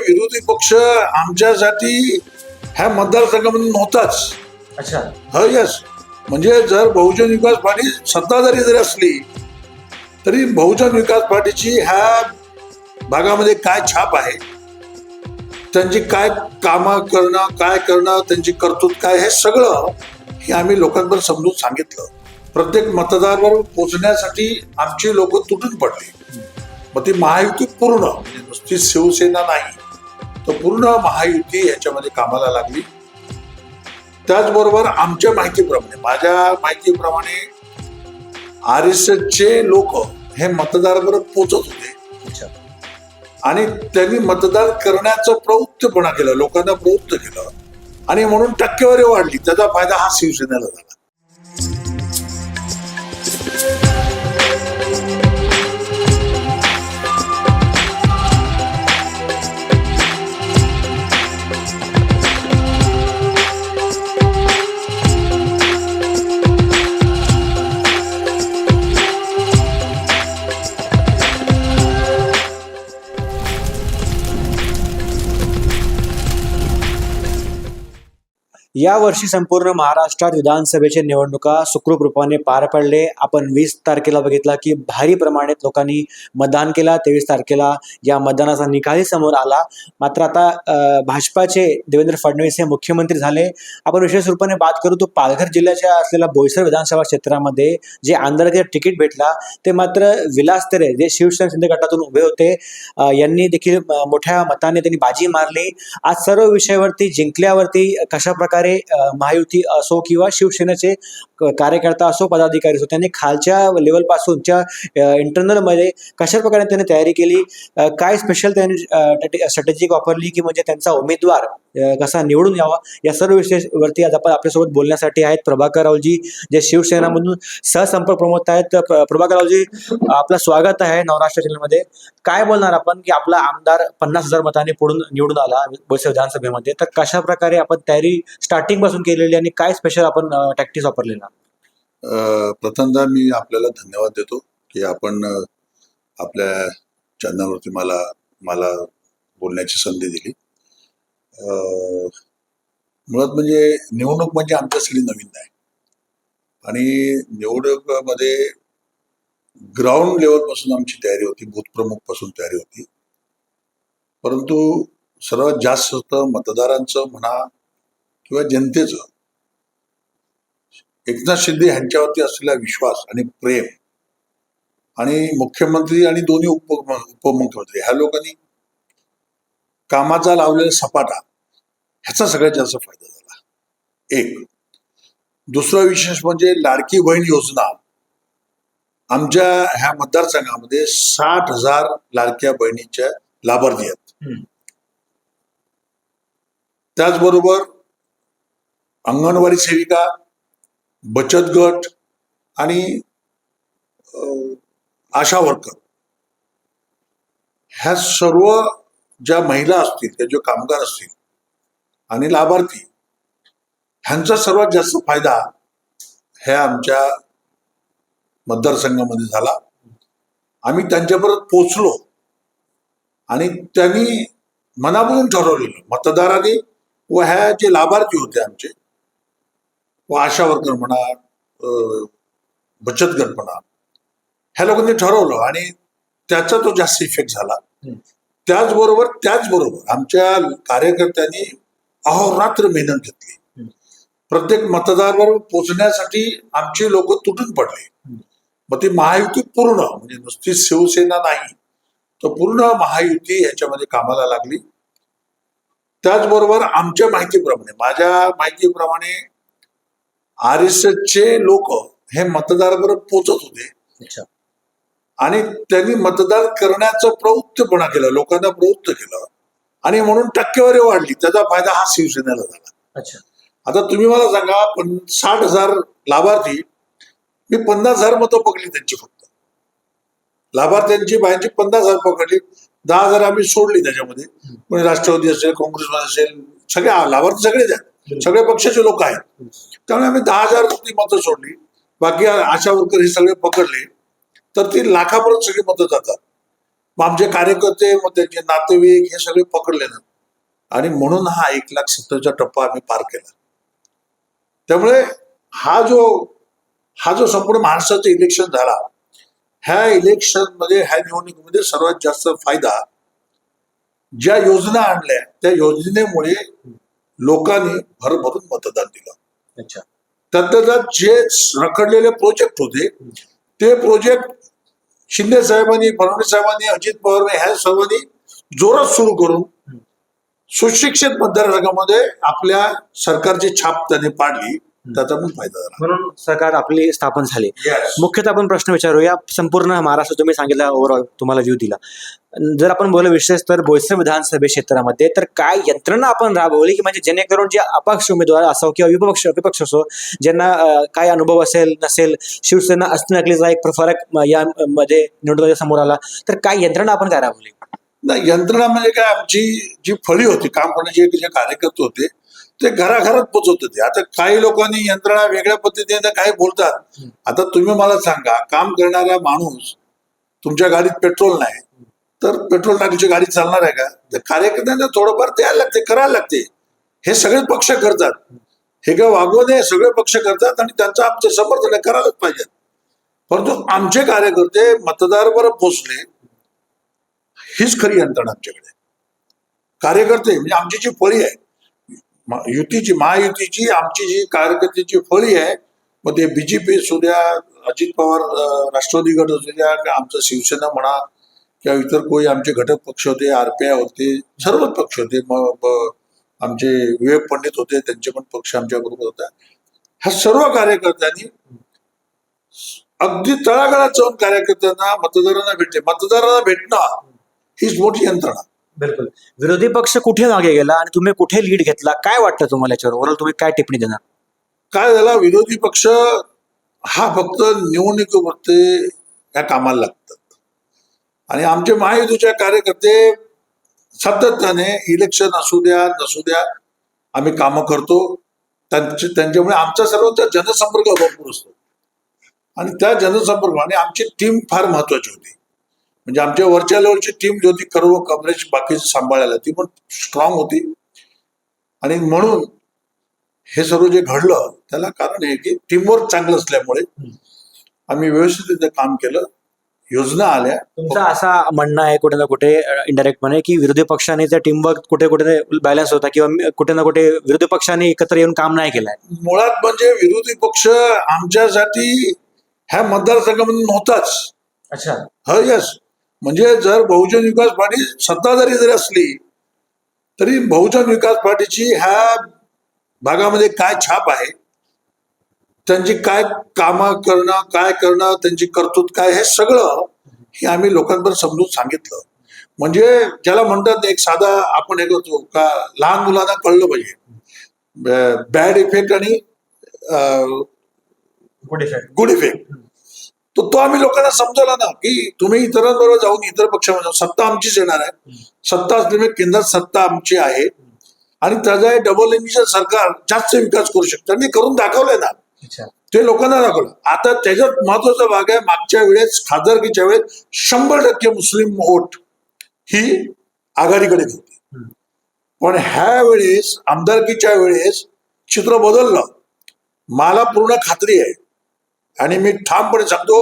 विरोधी पक्ष आमच्यासाठी ह्या मतदारसंघामध्ये नव्हताच. अच्छा. हा यस, म्हणजे जर बहुजन विकास पार्टी सत्ताधारी जरी असली तरी बहुजन विकास पार्टीची ह्या भागामध्ये काय छाप आहे, त्यांची काय कामं करणं, काय करणं, त्यांची कर्तृत्व काय, हे सगळं हे आम्ही लोकांवर समजून सांगितलं. प्रत्येक मतदारावर पोहोचण्यासाठी आमची लोक तुटून पडली. मग ती महायुती पूर्ण, म्हणजे नुसती शिवसेना नाही तर पूर्ण महायुती याच्यामध्ये कामाला लागली. त्याचबरोबर आमच्या माहितीप्रमाणे, माझ्या माहितीप्रमाणे RSSचे लोक हे मतदाराबरोबर पोचत होते आणि त्यांनी मतदान करण्याचं प्रवृत्तपणा केलं, लोकांना प्रवृत्त केलं आणि म्हणून टक्केवारी वाढली. त्याचा फायदा हा शिवसेनेला झाला. या वर्षी संपूर्ण महाराष्ट्रात विधानसभेच्या निवडणुका सुखरूप रूपाने पार पडले. आपण 20 तारखेला बघितला की भारी प्रमाणात लोकांनी मतदान केला. 23 तारखेला या मतदानाचा निकालही समोर आला. मात्र आता भाजपाचे देवेंद्र फडणवीस हे मुख्यमंत्री झाले. आपण विशेष रूपाने बात करू तो पालघर जिल्ह्याच्या असलेल्या बोईसर विधानसभा क्षेत्रामध्ये जे आंध्राचे तिकीट भेटला ते मात्र विलास तरे जे शिवसेना शिंदे गटातून उभे होते यांनी देखील मोठ्या मताने त्यांनी बाजी मारली. आज सर्व विषयावरती जिंकल्यावरती कशा प्रकारे महायुती असो किंवा शिवसेनेचे कार्यकर्ता असो, पदाधिकारी असो, त्यांनी खालच्या लेवलपासूनच्या इंटरनलमध्ये कशा प्रकारे त्यांनी तयारी केली, काय स्पेशल त्यांनी स्ट्रॅटेजी वापरली की म्हणजे त्यांचा उमेदवार कसा निवडून यावा, या सर्व विषयावरती आज आपण आपल्यासोबत बोलण्यासाठी आहेत प्रभाकर रावजी जे शिवसेनामधून सहसंपर्क प्रमुख आहेत. प्रभाकर रावजी, आपलं स्वागत आहे नवराष्ट्र चॅनलमध्ये. काय बोलणार आपण की आपला आमदार 50,000 मतांनी पुढून निवडून आला बोईसर विधानसभेमध्ये, तर कशा प्रकारे आपण तयारी स्टार्टिंग पासून केलेली आणि काय स्पेशल आपण टॅक्टिक्स वापरलेला? प्रथमतः मी आपल्याला धन्यवाद देतो की आपण आपल्या चॅनलवरती मला बोलण्याची संधी दिली. मुळात म्हणजे निवडणूक म्हणजे आमच्यासाठी नवीन नाही आणि निवडणुकीमध्ये ग्राउंड लेवलपासून आमची तयारी होती, बूथप्रमुख पासून तयारी होती. परंतु सर्वात जास्त मतदारांचं म्हणा किंवा जनतेचं एकनाथ शिंदे यांच्यावरती असलेला विश्वास आणि प्रेम आणि मुख्यमंत्री आणि दोन्ही उपमुख्यमंत्री ह्या लोकांनी कामाचा लावलेला सपाटा ह्याचा सगळ्यात जास्त फायदा झाला. एक दुसरा विशेष म्हणजे लाडकी बहीण योजना. आमच्या ह्या मतदारसंघामध्ये 60,000 लाडक्या बहिणीच्या लाभार्थी आहेत. त्याचबरोबर अंगणवाडी सेविका, बचत गट आणि आशा वर्कर ह्या सर्व ज्या महिला असतील, त्या जे कामगार असतील आणि लाभार्थी ह्यांचा सर्वात जास्त फायदा ह्या आमच्या मतदारसंघामध्ये झाला. आम्ही त्यांच्यापर्यंत पोचलो आणि त्यांनी मनापासून ठरवलेलं, मतदारांनी व ह्या जे लाभार्थी होते आमचे व आशा वर्कर म्हणा, बचत गट म्हणा, ह्या लोकांनी ठरवलं आणि त्याचा तो जास्त इफेक्ट झाला. त्याचबरोबर आमच्या कार्यकर्त्यांनी अहोरात्र मेहनत घेतली. प्रत्येक मतदारावर पोचण्यासाठी आमची लोक तुटून पडले. मग ती महायुती पूर्ण, म्हणजे नुसती शिवसेना नाही तर पूर्ण महायुती याच्यामध्ये कामाला लागली. त्याचबरोबर आमच्या माहितीप्रमाणे, माझ्या माहितीप्रमाणे RSSचे लोक हे मतदाराबरोबर पोचत होते आणि त्यांनी मतदान करण्याचं प्रवृत्तपणा केलं, लोकांना प्रवृत्त केलं आणि म्हणून टक्केवारी वाढली. त्याचा फायदा हा शिवसेनेला झाला. आता तुम्ही मला सांगा, 60,000 लाभार्थी, मी 50,000 मतं पकडली त्यांची, फक्त लाभार्थ्यांची बायांची 50,000 पकडली. 10,000 आम्ही सोडली त्याच्यामध्ये. म्हणजे राष्ट्रवादी असेल, काँग्रेसमध्ये असेल, सगळे लाभार्थी सगळेच आहेत, सगळ्या पक्षाचे लोक आहेत. त्यामुळे आम्ही 10,000 मतं सोडली. बाकी आशा वर्कर हे सगळे पकडले तर ती लाखापर्यंत सगळी मतं जातात. मग आमचे कार्यकर्ते, मग त्यांचे नातेवाईक हे सगळे पकडले ना, आणि म्हणून हा 1,70,000चा टप्पा आम्ही पार केला. त्यामुळे हा जो संपूर्ण महाराष्ट्राचं इलेक्शन झाला, ह्या इलेक्शनमध्ये, ह्या निवडणुकीमध्ये सर्वात जास्त फायदा ज्या योजना आणल्या त्या योजनेमुळे लोकांनी भरभरून मतदान दिलं. अच्छा. त्यात जे रखडलेले प्रोजेक्ट होते ते प्रोजेक्ट शिंदे साहेबांनी, फडणवीस साहेबांनी, अजित पवार ह्या सर्वांनी जोरात सुरू करून सुशिक्षित मतदारसंघामध्ये आपल्या सरकारची छाप त्यांनी पाडली. त्याचा पण फायदा झाला. म्हणून सरकार आपली स्थापन झाली. Yes. मुख्यतः आपण प्रश्न विचारूया. संपूर्ण महाराष्ट्र तुम्ही सांगितला, ओव्हरऑल तुम्हाला व्ह्यू दिला. जर आपण बोललो विशेष तर बोईसर विधानसभा क्षेत्रामध्ये, तर काय यंत्रणा आपण राबवली की म्हणजे जेणेकरून जे अपक्ष उमेदवार असो किंवा विपक्ष असो, ज्यांना काय अनुभव असेल नसेल, शिवसेना असणे नकलीचा एक फरक यामध्ये निवडणुकीच्या समोर आला, तर काय यंत्रणा आपण काय राबवली? नाही, यंत्रणा म्हणजे काय, आमची जी फळी होती काम करण्याचे जे कार्यकर्ते होते ते घराघरात पोचवत होते. आता काही लोकांनी यंत्रणा वेगळ्या पद्धतीने काही बोलतात. आता तुम्ही मला सांगा, काम करणारा माणूस, तुमच्या गाडीत पेट्रोल नाही तर पेट्रोल टाकीची गाडी चालणार आहे का? तर कार्यकर्त्यांना थोडंफार द्यायला लागते, करायला लागते. हे सगळे पक्ष करतात, हे काय वागवून हे सगळे पक्ष करतात आणि त्यांचं आमचं समर्थन करायलाच पाहिजे. परंतु आमचे कार्यकर्ते मतदारावर पोचले, हीच खरी यंत्रणा आमच्याकडे. कार्यकर्ते म्हणजे आमची जी फळी आहे युतीची, महायुतीची आमची जी कार्यकर्त्याची फळी आहे, मग ते बीजेपी असू द्या, अजित पवार राष्ट्रवादी गट असू द्या, आमचं शिवसेना म्हणा किंवा इतर कोणी आमचे घटक पक्ष होते, RPI होते, सर्वच पक्ष होते, मग आमचे विवेक पंडित होते, त्यांचे पण पक्ष आमच्या बरोबर होता. ह्या सर्व कार्यकर्त्यांनी अगदी तळागाळात जाऊन कार्यकर्त्यांना, मतदारांना भेटणं हीच मोठी यंत्रणा. बिलकुल. विरोधी पक्ष कुठे मागे गेला आणि तुम्ही कुठे लीड घेतला, काय वाटतं तुम्हाला याच्यावर? ओव्हरऑल तुम्ही काय टिप्पणी देणार? काय झाला, विरोधी पक्ष हा फक्त निवडणुकीवरती या कामाला लागतात आणि आमचे महायुतीचे कार्यकर्ते सातत्याने इलेक्शन असू द्या नसू द्या आम्ही कामं करतो. त्यांच्यामुळे आमचा सर्वांचा जनसंपर्क भरपूर असतो आणि त्या जनसंपर्क आणि आमची टीम फार महत्वाची होती. म्हणजे आमच्या वरच्या लेवलची टीम जी होती, सर्व कव्हरेज बाकीचं सांभाळायला, ती पण स्ट्रॉंग होती. आणि म्हणून हे सर्व जे घडलं त्याला कारण आहे की टीमवर्क चांगलं असल्यामुळे आम्ही व्यवस्थित काम केलं, योजना आल्या. तुमचं असा म्हणणं आहे कुठे ना कुठे इनडायरेक्टपणे की विरोधी पक्षाने त्या टीमवर्क कुठे कुठे बॅलन्स होता किंवा कुठे ना कुठे विरोधी पक्षाने एकत्र येऊन काम नाही केलंय? मुळात म्हणजे विरोधी पक्ष आमच्यासाठी ह्या मतदारसंघामध्ये नव्हताच. अच्छा. हो, यस. म्हणजे जर बहुजन विकास पार्टी सत्ताधारी जरी असली तरी बहुजन विकास पार्टीची ह्या भागामध्ये काय छाप आहे, त्यांची काय कामं करणं, काय करणं, त्यांची कर्तृत्व काय, हे सगळं हे आम्ही लोकांपर्यंत समजून सांगितलं. म्हणजे ज्याला म्हणतात एक साधा आपण हे करतो का, लहान मुलांना कळलं पाहिजे बॅड इफेक्ट आणि गुड इफेक्ट. तो आम्ही लोकांना समजवला ना की तुम्ही इतरांबरोबर जाऊन इतर पक्षामध्ये, सत्ता आमचीच येणार आहे, सत्ता असल्यामुळे केंद्रात सत्ता आमची आहे आणि त्याचा डबल इंजिन सरकार जास्त विकास करू शकतं आणि करून दाखवलंय ना. ते लोकांना दाखवलं. आता त्याच्यात महत्वाचा भाग आहे, मागच्या वेळेस खासदारकीच्या वेळेस 100% मुस्लिम वोट ही आघाडीकडे होती, पण ह्या वेळेस आमदारकीच्या वेळेस चित्र बदललं. मला पूर्ण खात्री आहे आणि मी ठामपणे सांगतो,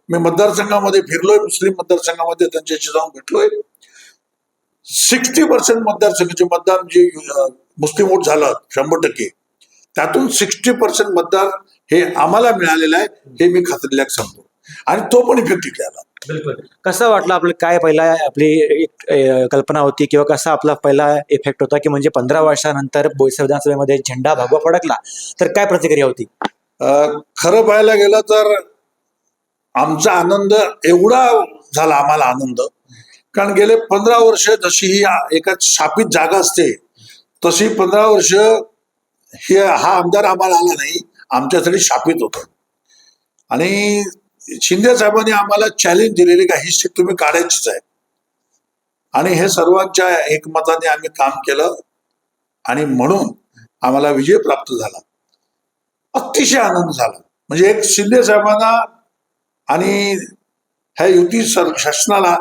मी मतदारसंघामध्ये फिरलोय, मुस्लिम मतदारसंघामध्ये त्यांच्याशी जाऊन भेटलोय. 60% मतदारसंघाचे मतदान जे मुस्लिम वोट झालं 100%, त्यातून 60% मतदार हे आम्हाला मिळालेलं आहे, हे मी खात्रीलायक सांगतो. आणि तो पण इफेक्टिव्ह झाला. बिलकुल. कसं वाटलं आपलं, काय पहिला आपली एक कल्पना होती किंवा कसा आपला पहिला इफेक्ट होता की म्हणजे 15 वर्षानंतर बोईसर विधानसभेमध्ये झेंडा भगवा फडकला, तर काय प्रतिक्रिया होती? खरं पाहायला गेलं तर आमचा आनंद एवढा झाला, आम्हाला आनंद, कारण गेले 15 वर्ष जशी ही एका शापित जागा असते तशी 15 वर्ष हा आमदार आम्हाला आला नाही, आमच्यासाठी शापित होत. आणि शिंदे साहेबांनी आम्हाला चॅलेंज दिलेली का ही सीट तुम्ही काढायचीच आहे आणि हे सर्वांच्या एकमताने आम्ही काम केलं आणि म्हणून आम्हाला विजय प्राप्त झाला. अतिशय आनंद झाला. म्हणजे एक शिंदे साहेबांना आणि ह्या युती शासनाला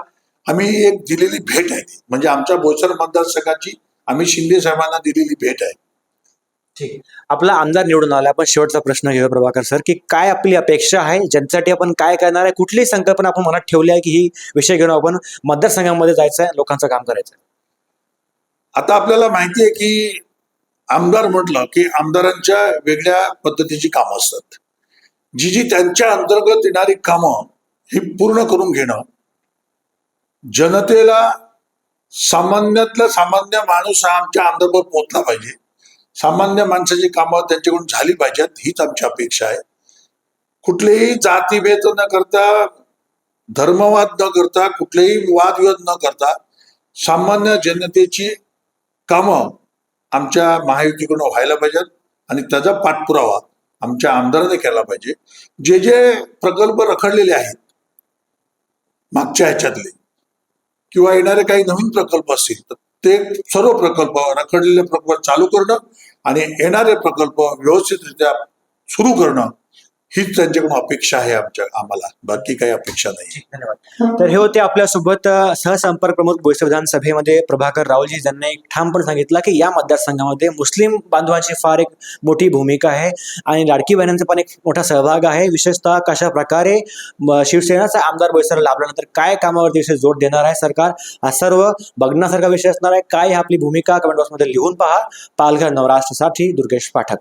आम्ही एक दिलेली भेट आहे ती. म्हणजे आमच्या बोईसर मतदारसंघाची आम्ही शिंदे साहेबांना दिलेली भेट आहे. ठीक. आपला आमदार निवडून आला. आपण शेवटचा प्रश्न घेऊया प्रभाकर सर, की काय आपली अपेक्षा आहे, जनतेसाठी आपण काय करणार आहे, कुठलीही संकल्पना आपण मनात ठेवली आहे की ही विषय घेऊन आपण मतदारसंघामध्ये जायचं आहे, लोकांचं काम करायचं आहे? आता आपल्याला माहिती आहे की आमदार म्हटलं की आमदारांच्या वेगळ्या पद्धतीची कामं असतात. जी जी त्यांच्या अंतर्गत येणारी कामं ही पूर्ण करून घेणं, जनतेला सामान्यातला सामान्य माणूस हा आमच्या आमदारवर पोहोचला पाहिजे, सामान्य माणसाची कामं त्यांच्याकडून झाली पाहिजेत, हीच आमची अपेक्षा आहे. कुठलेही जातीभेद न करता, धर्मवाद न करता, कुठलेही वादविवाद न करता सामान्य जनतेची कामं आमच्या महायुतीकडून व्हायला पाहिजेत आणि त्याचा पाठपुरावा आमच्या आमदाराने केला पाहिजे. जे जे प्रकल्प रखडलेले आहेत मागच्या ह्याच्यातले किंवा येणारे काही नवीन प्रकल्प असतील तर ते सर्व प्रकल्प, रखडलेले प्रकल्प चालू करणं आणि येणारे प्रकल्प व्यवस्थितरित्या सुरू करणं हीच त्यांच्याकडून अपेक्षा आहे आम्हाला. बाकी काही अपेक्षा नाही. धन्यवाद. तर हे होते आपल्यासोबत सहसंपर्क प्रमुख बोईसर विधानसभेमध्ये प्रभाकर रावलजी, ज्यांनी ठामपणे सांगितलं की या मतदारसंघामध्ये मुस्लिम बांधवांची फार एक मोठी भूमिका आहे आणि लाडकी बहिणींचा पण एक मोठा सहभाग आहे. विशेषतः कशा प्रकारे शिवसेनाचा आमदार बोईसरला लाभल्यानंतर काय कामावरती विशेष जोर देणार आहे सरकार, हा सर्व बघण्यासारखा विषय असणार आहे. काय आपली भूमिका कमेंट बॉक्समध्ये लिहून पहा. पालघर नवराष्ट्रासाठी दुर्गेश पाठक.